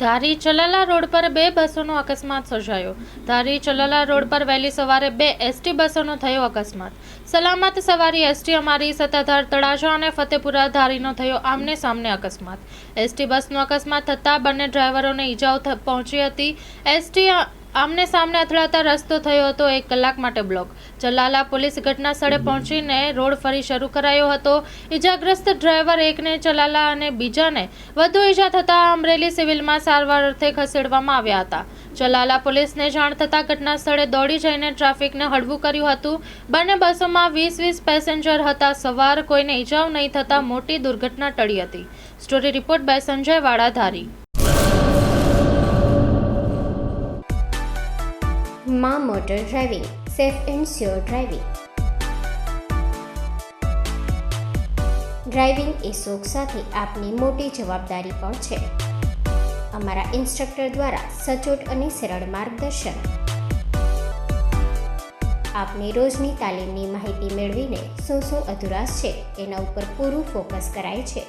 ધારી Chalala road પર બે બસોનો અકસ્માત સર્જાયો. ધારી ચલાલા રોડ પર વહેલી સવારે બે એસટી બસોનો થયો અકસ્માત. સલામત સવારી એસટી અમારી સત્તાધાર તળાજા અને ફતેપુરા ધારીનો થયો આમને સામને અકસ્માત. એસટી બસનો અકસ્માત થતાં બંને ડ્રાઈવરોને ઈજાઓ પહોંચી હતી. એસટી આમને સામને અથડાતા રસ્તો થયો હતો 1 કલાક માટે બ્લોક. ચલાલા પોલીસ ઘટના સ્થળે પહોંચીને રોડ ફરી શરૂ કરાયો હતો. ઈજાગ્રસ્ત ડ્રાઈવર એકને ચલાલા અને બીજાને વધુ ઈજા થતાં અમરેલી સિવિલમાં સારવાર અર્થે ખસેડવામાં આવ્યા હતા. ચલાલા પોલીસને જાણ થતાં ઘટના સ્થળે દોડી જઈને ટ્રાફિકને હળવું કર્યું હતું. બંને બસોમાં 20-20 પેસેન્જર હતા. સવાર કોઈને ઈજાઓ નહીં થતાં મોટી દુર્ઘટના ટળી હતી. Story report by Sanjay Vada, Dhari. માં motor driving, safe and sure driving. Driving એ શોખ સાથે આપની મોટી જવાબદારી પણ છે. અમારા ઇન્સ્ટ્રક્ટર દ્વારા સચોટ અને સરળ માર્ગદર્શન. આપની રોજની તાલીમની માહિતી મેળવીને શું અધુરાશ છે એના ઉપર પૂરું ફોકસ કરાય છે.